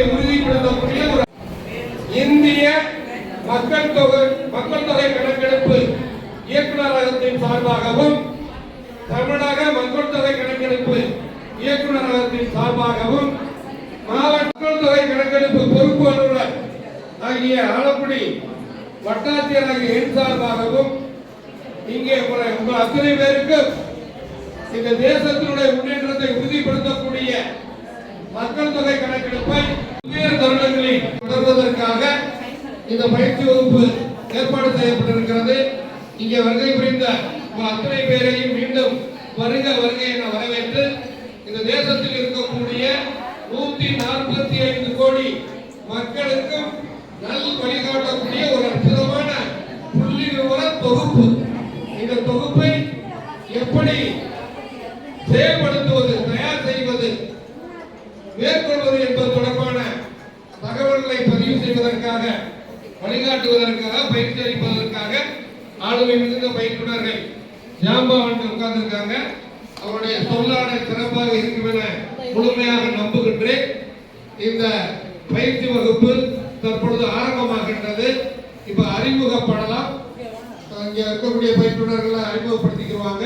என்பதை உறுதிப்படுத்தக்கூடிய ஒரு இந்திய மக்கள் தொகை கணக்கெடுப்பு இயக்குநரகத்தின் சார்பாகவும் தமிழக மக்கள் தொகை கணக்கெடுப்பு இயக்குநரகத்தின் சார்பாகவும் மாவட்ட மக்கள் தொகை கணக்கெடுப்பு பொறுப்பு அலுவலர் ஆகிய ஆலக்குடி வட்டாட்சியர் ஆகிய என் சார்பாகவும் இங்கே உங்கள் அத்தனை பேருக்கு இந்த தேசத்தினுடைய முன்னேற்றத்தை உறுதிப்படுத்தக்கூடிய மக்கள் தொகை கணக்கெடுப்பை பல்வேறு தருணங்களில் தொடர்வதற்காக இந்த பயிற்சி வகுப்பு ஏற்பாடு செய்யப்பட்டிருக்கிறது. இங்கே வருகை புரிந்த அத்தனை பேரையும் மீண்டும் வருக என வரவேற்று இந்த தேசத்தில் இருக்கக்கூடிய 145 கோடி மக்களுக்கும் நல் வழிகாட்டக்கூடிய ஒரு அற்புதமான புள்ளி விவர தொகுப்பு. இந்த தொகுப்பை எப்படி செயல்படுத்துவது, தயார் செய்வது, மேற்கொள்வது என்பது தொடர்பான தகவல்களை பதிவு செய்வதற்காக, வழிகாட்டுவதற்காக, பயிற்சி அளிப்பதற்காக ஆளுமை மிகுந்த பயிற்றுனர்கள் ஜாம்பவான் உட்கார்ந்திருக்காங்க. அவருடைய சொல்லாடை சிறப்பாக இருக்கும் என முழுமையாக நம்புகின்றேன். இந்த பயிற்சி வகுப்பு தற்பொழுது ஆரம்பமாகின்றது. இப்ப அறிமுகப்படலாம். இங்க இருக்கக்கூடிய பயிற்றுனர்களை அறிமுகப்படுத்திக்குவாங்க.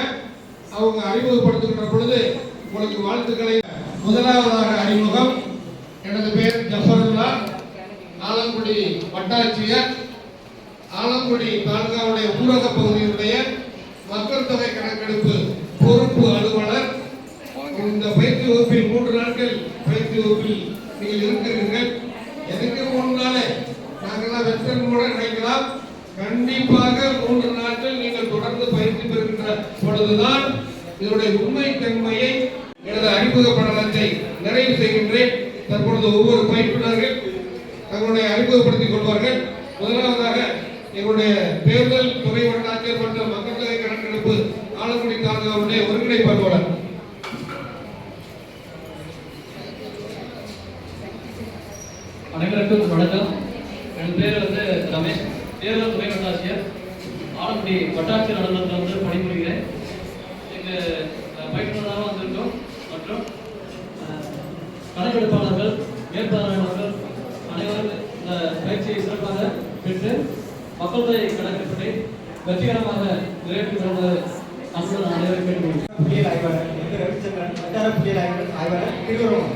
அவங்க அறிமுகப்படுத்துகின்ற பொழுது உங்களுக்கு வாழ்த்துக்களை. முதலாவதாக அறிமுகம். எனது பெயர் ஜஃபருல்லா, ஆலங்குடி வட்டாட்சியர், ஆலங்குடி தாலுகாவுடைய ஊரக பகுதியினுடைய மக்கள் தொகை கணக்கெடுப்பு பொறுப்பு அலுவலர். இந்த பயிற்சி வகுப்பில் 3 நாட்கள் பயிற்சி வகுப்பில் நீங்கள் இருக்கிறீர்கள். எதுக்கு 3 நாள்? நாங்கள்லாம் வெற்றி கூட நினைக்கலாம். கண்டிப்பாக 3 நாட்கள் நீங்கள் தொடர்ந்து பயிற்சி பெறுகின்ற பொழுதுதான் இதனுடைய உண்மை தன்மையை எனது அறிமுக படலத்தை நிறைவு செய்கின்றேன். தற்பொழுது ஒவ்வொரு பயிற்றுனர்கள் தங்களுடைய அறிமுகப்படுத்திக் கொள்வார்கள். முதலாவதாக எங்களுடைய தேர்தல் துறை வட்டாட்சியர் மற்றும் மக்கள் தொகை கணக்கெடுப்பு ஆலக்குடி தாலுகாவுடைய ஒருங்கிணைப்பாளர். அனைவருக்கும் வணக்கம். என் பேர் ரமேஷ், தேர்தல் துறை வட்டாட்சியர், ஆலக்குடி வட்டாட்சியர் அலுவலகத்தில் பணிபுரிகிறேன். எங்கள் பயிற்றுனராக வந்திருக்கோம் மற்றும் கணக்கெடுப்பாளர்கள், மேற்பார்வையாளர்கள் அனைவரும் இந்த பயிற்சியை சிறப்பாக பெற்று மக்கள் தொகை கணக்கெடுப்பை வெற்றிகரமாக நிறைவேற்றி வருவது அன்புடன் அனைவரும் கேட்டுக்கொள்கிறேன். புதிய ஆய்வாளர் ரவிச்சந்திரன், வட்டார புதிய ஆய்வாளர் திருவருவம்.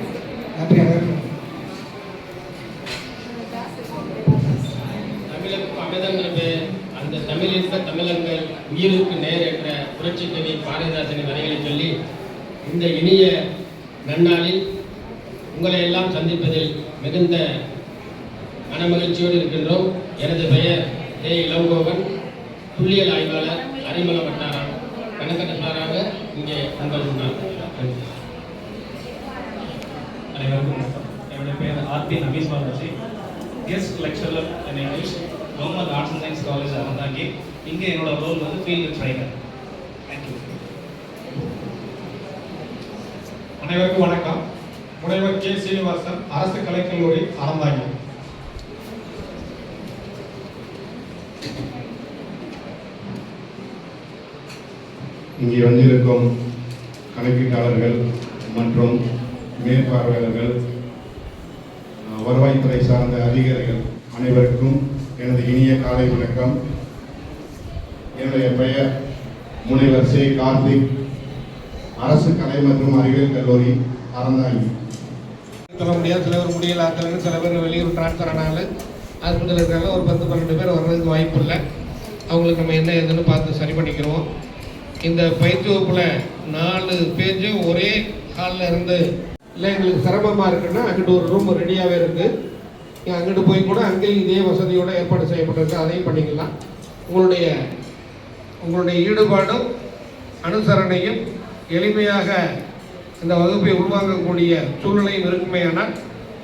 நன்றி. தமிழுக்கு அமிர்தம் அந்த தமிழின்ப தமிழங்கள் உயிருக்கு நேர் என்ற புரட்சி கவி பாரதிதாசனின் வரிகளை சொல்லி இந்த இனிய நன்னாளில் உங்களை எல்லாம் சந்திப்பதில் மிகுந்த மனமகிழ்ச்சியோடு இருக்கின்றோம். எனது பெயர் ஏ இளங்கோவன், புள்ளியியல் ஆய்வாளர், அரிமள வட்டாரம் கணக்கெடுப்பாளராக இங்கே உங்கள் முன்னால். அனைவருக்கும் வணக்கம். என்னுடைய பெயர் R P Nafees Balaji, guest lecturer in English, government arts and science college Aranthangi. இங்கே என்னோட ரோல் ஃபீல்டு ட்ரைனர். தேங்க்யூ. அனைவருக்கும் வணக்கம். முனைவர் கே சீனிவாசன், அரசு கலைக்கல்லூரி அறந்தாங்கி. இங்கே வந்திருக்கும் கணக்கீட்டாளர்கள் மற்றும் மேற்பார்வையாளர்கள், வருவாய்த்துறை சார்ந்த அதிகாரிகள் அனைவருக்கும் எனது இனிய காலை வணக்கம். என்னுடைய பெயர் முனைவர் சே கார்த்திக், அரசு கலை மற்றும் அறிவியல் கல்லூரி அறந்தாங்கி. சொல்ல முடியாது, சில பேர் முடியல, சில பேர் வெளியூர் டிரான்ஸ்ஃபர் ஆனாலும் ஹாஸ்பிட்டல் இருக்கிறாங்க. ஒரு 10-12 பேர் வர்றதுக்கு வாய்ப்பு இல்லை. அவங்களுக்கு நம்ம என்ன ஏதுன்னு பார்த்து சரி பண்ணிக்கிறோம். இந்த பயிற்சி வகுப்பில் 4 பேஜும் ஒரே ஹாலில் இருந்து இல்லை எங்களுக்கு சிரமமாக இருக்குன்னா அங்கிட்டு ஒரு ரூம் ரெடியாகவே இருக்குது. நீங்கள் அங்கிட்டு போய் கூட அங்கேயும் இதே வசதியோடு ஏற்பாடு செய்யப்பட்டிருக்கு, அதையும் பண்ணிக்கலாம். உங்களுடைய ஈடுபாடும் அனுசரணையும் எளிமையாக இந்த வகுப்பை உருவாக்கக்கூடிய சூழ்நிலையும் இருக்குமேயானால்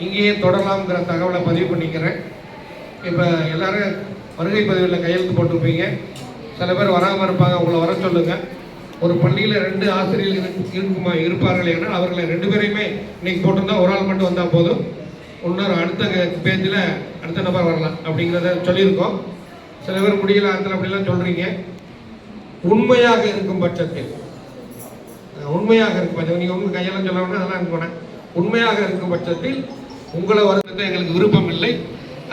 இங்கேயே தொடரலாம்ங்கிற தகவலை பதிவு பண்ணிக்கிறேன். இப்போ எல்லோரும் வருகை பதிவில் கையெழுத்து போட்டிருப்பீங்க. சில பேர் வராமல் இருப்பாங்க, அவங்கள வர சொல்லுங்கள். ஒரு பள்ளியில் 2 ஆசிரியர்கள் இருப்பார்கள் என்றால் அவர்களை 2 பேரையுமே இன்னைக்கு போட்டிருந்தா ஒரு ஆள் மட்டும் வந்தால் போதும். இன்னொரு அடுத்த பேஜில் அடுத்த நபர் வரலாம் அப்படிங்கிறத சொல்லியிருக்கோம். சில பேர் முடியல ஆந்தில் அப்படிலாம் சொல்கிறீங்க. உண்மையாக இருக்கும் பட்சத்தில் நீங்கள் உங்கள் கையெல்லாம் சொல்லணும்னா அதெல்லாம் போனேன். உண்மையாக இருக்கும் பட்சத்தில் உங்களை எங்களுக்கு விருப்பம் இல்லை.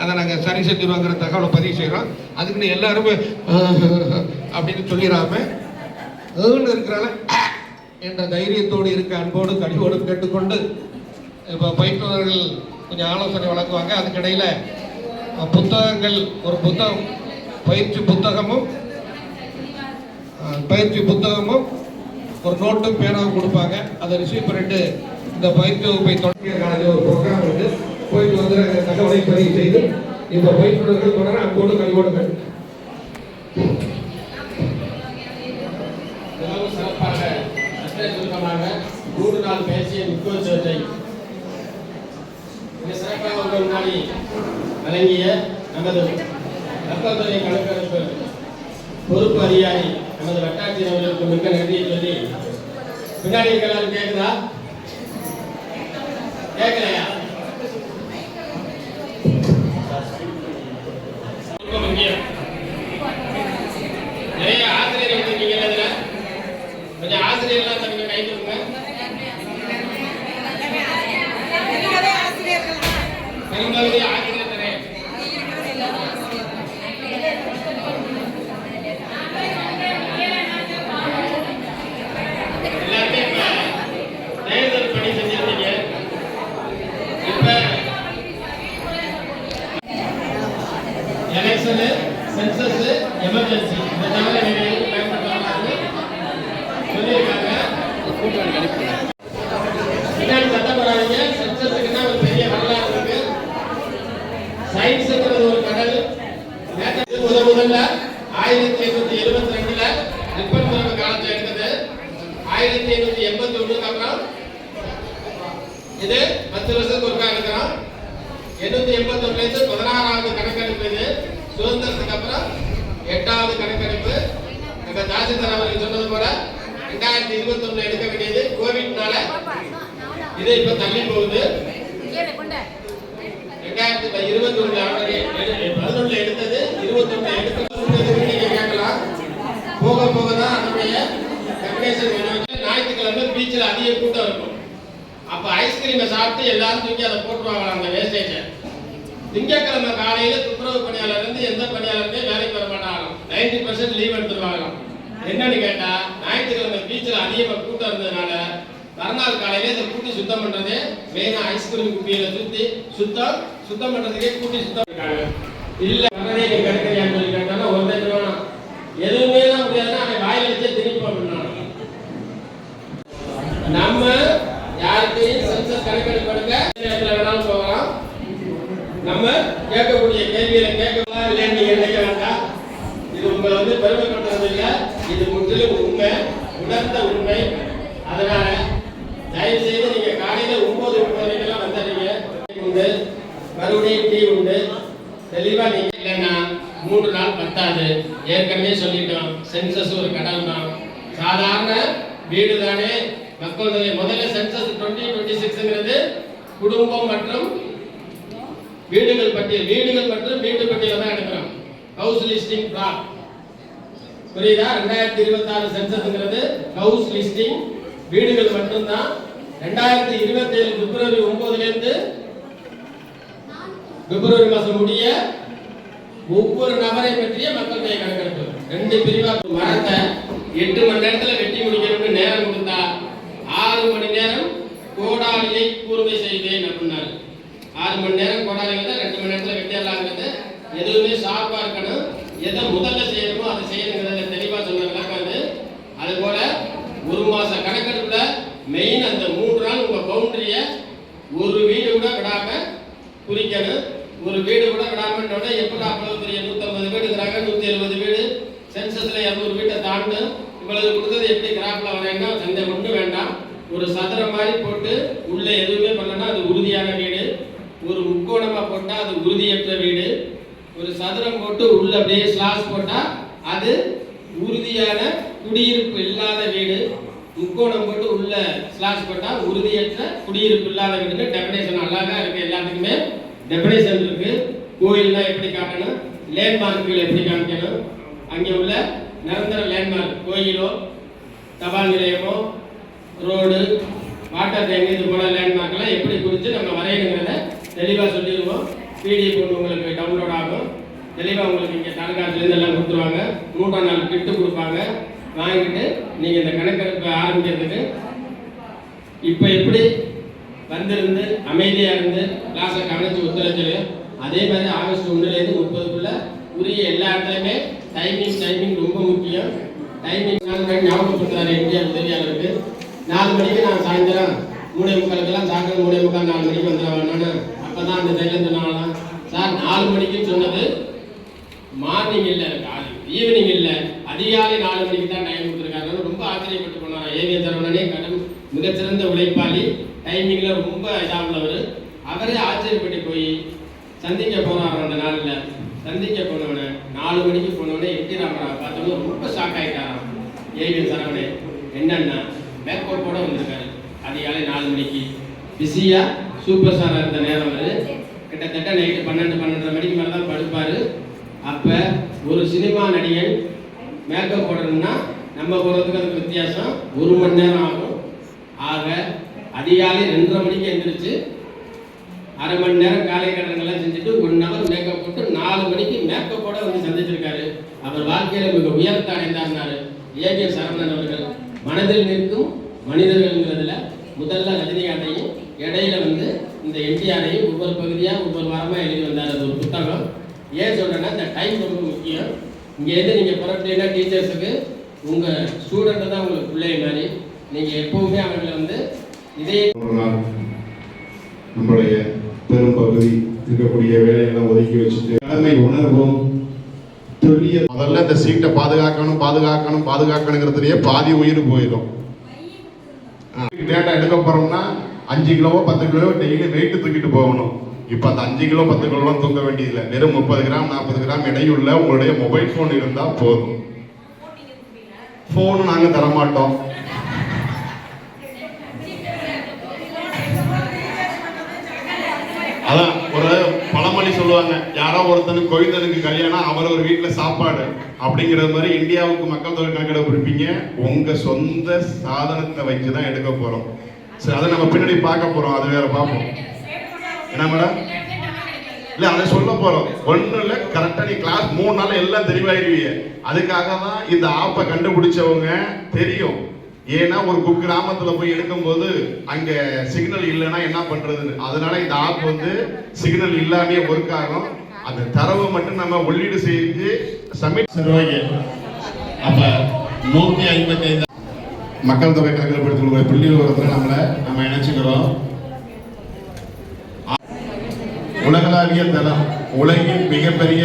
அதை நாங்கள் சரி செஞ்சிருவாங்கிற தகவலை பதிவு செய்கிறோம். அதுக்குன்னு எல்லாருமே அப்படின்னு சொல்லிடாம இருக்கிறால என்ற தைரியத்தோடு இருக்க அன்போடு கனிவோடு கேட்டுக்கொண்டு இப்போ பயிற்றுனர்கள் கொஞ்சம் ஆலோசனை வழங்குவாங்க. அதுக்கிடையில் புத்தகங்கள், ஒரு புத்தகம் பயிற்சி புத்தகமும் ஒரு நோட்டும் பேனாவும் கொடுப்பாங்க. அதை ரிசீவ் பண்ணிட்டு இந்த பயிற்சி வகுப்பை தொடங்கிய ஒரு ப்ரோக்ராம் இருக்கு, போயிட்டு வந்து தகவலை பதிவு செய்து இந்த பயிற்றுனர்கள் தொடர அன்போடு கனிவோடு சிறப்பாக சுருக்கமாக 3 நாள் பேசிய முக்கியத்துவத்தை மிக சிறப்பாக உங்கள் முன்னாடி வழங்கிய நமது மக்கள் தொகை கணக்கெடுப்பு பொறுப்பு அதிகாரி நமது வட்டாட்சியர் அவர்களுக்கு மிக்க நன்றியை சொல்லி, பின்னாடி எல்லாரும் கேட்குதா? கேட்கலையா? ரொம்ப முக்கியம். நிறைய ஆசிரியர் வந்திருக்கீங்க, அதுல கொஞ்சம் ஆசிரியர்லாம் தங்க கை கொடுங்க. பெரும்பாலும் ஆசிரியர் தானே. எல்லாருமே இப்ப தேர்தல் பணி செஞ்சிருக்கீங்க. இப்ப எலெக்ஷனு, சென்சஸ், எமர்ஜென்சி இந்த தவிர சொல்லியிருக்காங்க. பின்னாடி சட்டப்படாதீங்க. சென்சஸுக்குன்னா ஒரு பெரிய வரலாறு இருக்கு. சயின்ஸ்ங்கிறது ஒரு கடல். முதல்ல 1872 ரிப்பன் மரபு காலத்தில் எடுத்தது. 1881 அப்புறம் இது 10 வருஷத்துக்கு ஒருக்கா எடுக்கிறோம். 881 16வது கணக்கெடுப்பு. இது சுதந்திரத்துக்கு அப்புறம் 8வது கணக்கெடுப்பு. எங்க தாசில்தார் அவர்கள் சொன்னது போல 2021 எடுக்க வேண்டியது கோவிட்னால இது இப்ப தள்ளி போகுது. 2021 எடுத்தது 21 எடுத்தது நீங்க கேட்கலாம். போக போக தான் அதனுடைய கண்டிஷன் வேணும். ஞாயிற்றுக்கிழமை பீச்சில் அதிக கூட்டம் இருக்கும். அப்ப ஐஸ்கிரீமை சாப்பிட்டு எல்லாரும் தூக்கி அதை போட்டுருவாங்க அந்த வேஸ்டேஜை. திங்கட்கிழமை காலையில துப்புரவு பணியாளர் இருந்து எந்த பணியாளருமே வேலைக்கு வர மாட்டாங்க. 90% லீவ் எடுத்துருவாங்க. என்னன்னு கேட்டா ஞாயிற்றுக்கிழமை பீச்சில் அதிகமாக கூட்டம் இருந்ததுனால மறுநாள் காலையில இந்த கூட்டி சுத்தம் பண்றது மெயினா ஐஸ்கிரீம் குப்பியில சுத்தம் பண்றதுக்கே கூட்டி சுத்தம் இருக்காங்க. இல்ல வரதே நீ கிடைக்கிறியான்னு சொல்லி கேட்டாலும் ஒருத்தர் வேணும். எதுவுமே தான் முடியாதுன்னா அவன் வாயில வச்சே திருப்பி பண்ணணும். நம்ம யாருக்கையும் சென்சஸ் கணக்கெடுக்க நேரத்தில் வேணாலும் போகலாம். நம்ம கேட்கக்கூடிய கேள்விகளை கேட்கலாம் இல்லைன்னு நீங்க நினைக்க வேண்டாம். இது உங்களை பெருமைப்படுறது இல்லை, இது முற்றிலும் உண்மை, உணர்ந்த உண்மை. அதனால தயவு செய்து நீங்க காலையில 9:30 வந்துடுறீங்க. உண்டு மறுபடியும் டீ உண்டு. தெளிவா நீங்க இல்லைன்னா 3 நாள் பத்தாது. ஏற்கனவே சொல்லிட்டோம், சென்சஸ் ஒரு கடல் தான். சாதாரண வீடு தானே மக்கள் தொகை. முதல்ல சென்சஸ் 2026ங்கிறது குடும்பம் மற்றும் வீடுகள் பட்டியல், வீடுகள் மற்றும் வீட்டு பட்டியல் தான் எடுக்கிறோம். ஹவுஸ் லிஸ்டிங் பிளாட் புரியுதா? 2026 சென்சஸ்ங்கிறது ஹவுஸ் லிஸ்டிங் வீடுகள் மட்டும்தான். 2027 பிப்ரவரி 9 இருந்து பிப்ரவரி மாசம் முடிய ஒவ்வொரு நபரை பற்றிய மக்கள் தொகை கணக்கெடுப்பு 2 பிரிவா. மரத்தை 8 மணி நேரத்துல வெட்டி முடிக்கணும்னு நேரம் கொடுத்தா 6 மணி நேரம் கோடாலியை கூர்மை செய்தேன் அப்படின்னாரு. 6 மணி நேரம் கோடாலி வந்து 2 மணி நேரத்துல வெட்டிடலாங்கிறது. எதுவுமே ஷார்ப்பா இருக்கணும். எதை முதல்ல செய்யணுமோ அதை செய்யணுங்கிறத தெளிவா சொன்ன விளக்காது. அது போல 1 மாச கணக்கெடுப்புல மெயின் அந்த 3 நாள் உங்க பவுண்டரிய ஒரு வீடு கூட விடாம குறிக்கணும். ஒரு வீடு கூட விடாம எப்படி அவ்வளவு பெரிய 150 வீடுங்கிறாங்க, 170 வீடு சென்சஸ்ல 200 வீட்டை தாண்டும். இவ்வளவு கொடுத்தது எப்படி கிராப்ல வரேன்னா சந்தை ஒன்றும் வேண்டாம். ஒரு சதுரம் மாதிரி போட்டு உள்ள எதுவுமே பண்ணனா அது உறுதியான வீடு. ஒரு முக்கோணமா போட்டா அது உறுதியற்ற வீடு. ஒரு சதுரம் போட்டு உள்ள அப்படியே ஸ்லாஸ் போட்டா அது உறுதியான குடியிருப்பு இல்லாத வீடு. முக்கோணம் போட்டு உள்ள ஸ்லாஸ் போட்டா உறுதியற்ற குடியிருப்பு இல்லாத வீடுன்னு டெபினேஷன் அழகா இருக்கு. எல்லாத்துக்குமே டெபினேஷன் இருக்கு. கோயில்னா எப்படி காட்டணும், லேண்ட்மார்க்குகள் எப்படி காமிக்கணும், அங்கே உள்ள நிரந்தர லேண்ட்மார்க் கோயிலோ தபால் நிலையமோ ரோடு வாட்டர் டேங்க் இது போல லேண்ட்மார்க்லாம் எப்படி குறித்து நம்ம வரையணுங்கிறத தெளிவாக சொல்லிடுவோம். பிடிஎஃப் ஒன்று உங்களுக்கு டவுன்லோட் ஆகும். தெளிவாக உங்களுக்கு இங்கே தாலுகாத்துலேருந்து எல்லாம் கொடுத்துருவாங்க. 3ஆம் நாள் கிட்டு கொடுப்பாங்க. வாங்கிட்டு நீங்கள் இந்த கணக்கெடுப்பு ஆரம்பிக்கிறதுக்கு இப்போ எப்படி வந்திருந்து அமைதியாக இருந்து கிளாஸை கவனித்து ஒத்துழைச்சலையோ அதே மாதிரி ஆகஸ்ட் 1லேருந்து 30க்குள்ள உரிய எல்லா இடத்துலையுமே டைமிங் ரொம்ப முக்கியம். Timing ஞாபகப்படுத்துறாரு India உதவியாளருக்கு. 4 மணிக்கு நான் சாயந்தரம் 3:45 சாயந்தரம் 3:45 4 மணிக்கு வந்துடுவேன். அப்போ தான் அந்த தைரியம் சொன்னாங்களாம். சார் 4 மணிக்கு சொன்னது மார்னிங் இல்லை, ஈவினிங் இல்லை, அதிகாலை 4 மணிக்கு தான் டைம் கொடுத்துருக்காரு. ரொம்ப ஆச்சரியப்பட்டு போனார். ஏவிஎன் சரவணனே மிகச்சிறந்த உழைப்பாளி, டைமிங்கில் ரொம்ப இதாக உள்ளவர். அவரே ஆச்சரியப்பட்டு போய் சந்திக்க போனார். அந்த நாளில் சந்திக்க போனவனை 4 மணிக்கு போனவனே என்டி ராமராவ் பார்த்தோம்னா ரொம்ப ஷாக் ஆகிட்டாராம். ஏவிஎன் சரவணே என்னன்னா மேக்கோப்போட வந்திருக்காரு. அதிகாலை 4 மணிக்கு பிஸியாக சூப்பர் ஸ்டாராக இருந்த நேரம் அவர் கிட்டத்தட்ட நைட்டு 12-12:30 மணிக்கு மேலே தான் படுப்பார். அப்போ ஒரு சினிமா நடிகன் மேக்கப் போடணும்னா நம்ம போகிறதுக்கு அதுக்கு வித்தியாசம் 1 மணி நேரம் ஆகும். ஆக அதிகாலை 2:30 மணிக்கு எழுந்திரிச்சு அரை மணி நேரம் காலை கடன்கள்லாம் செஞ்சுட்டு 1 ஹவர் மேக்கப் போட்டு 4 மணிக்கு மேக்கப்போட வந்து சந்திச்சிருக்காரு. அவர் வாழ்க்கையில் மிக உயரத்தை அடைந்தார்னாரு ஏவிஎன் சரவணன் அவர்கள். மனதில் நிற்கும் மனிதர்கள்ங்கிறதுல முதல்ல ரஜினிகாந்தையும் இடையில வந்து இந்த என்டிஆரையும் ஒவ்வொரு பகுதியாக ஒவ்வொரு வாரமாக எழுதி வந்தார். அது ஒரு புத்தகம். ஏன் சொல்கிறேன்னா இந்த டைம் ரொம்ப முக்கியம். இங்கேருந்து நீங்கள் புறப்பட்டீங்கன்னா டீச்சர்ஸுக்கு உங்கள் ஸ்டூடெண்ட்டு தான் உங்களுக்கு பிள்ளைய மாதிரி. நீங்கள் எப்போவுமே அவர்களை வந்து இதே ஒரு நாள் நம்மளுடைய பெரும் பகுதி இருக்கக்கூடிய வேலையெல்லாம் ஒதுக்கி வச்சுட்டு கடமை உணர்வும் முதல்ல இந்த சீட்டை பாதுகாக்கணுங்கிறதுலயே பாதி உயிர் போயிடும். டேட்டா எடுக்க போறோம்னா 5 கிலோவோ 10 கிலோவோ டெய்லி வெயிட் தூக்கிட்டு போகணும். இப்ப அந்த 5 கிலோ 10 கிலோலாம் தூக்க வேண்டியதில்லை. வெறும் 30 கிராம் 40 கிராம் எடையுள்ள உங்களுடைய மொபைல் போன் இருந்தா போதும். போன் நாங்க தரமாட்டோம். அதான் ஒரு பழமொழி சொல்லுவாங்க, யாரோ ஒருத்தனுக்கு கொய்தனுக்கு கல்யாணம் அவர் ஒரு வீட்டுல சாப்பாடு அப்படிங்கிறது மாதிரி இந்தியாவுக்கு மக்கள் தொகை கணக்கெடுப்பு இருப்பீங்க. உங்க சொந்த சாதனத்தை வச்சுதான் எடுக்க போறோம். சரி, அதை நம்ம பின்னாடி பார்க்க போறோம். அது வேற பார்ப்போம். என்ன மேடம்? இல்ல அதை சொல்ல போறோம். ஒன்றும் இல்லை, கரெக்டா நீ கிளாஸ் 3 நாள் எல்லாம் தெளிவாயிருவீங்க. அதுக்காக தான் இந்த ஆப்பை கண்டுபிடிச்சவங்க தெரியும். ஏன்னா ஒரு கிராமத்துல போய் எடுக்கும்போது அங்க சிக்னல் இல்லைன்னா என்ன பண்றதுன்னு. அதனால இந்த ஆப் வந்து சிக்னல் இல்லாமே ஒர்க் ஆகும். அந்த தரவை மட்டும் நம்ம உள்ளீடு செஞ்சு சப்மிட் செய்வாங்க. அப்ப 155 மக்கள் தொகை கணக்கெடுப்பு புள்ளி விவரத்துல நம்ம இணைச்சுக்கிறோம். உலகளாவிய தளம், உலகின் மிகப்பெரிய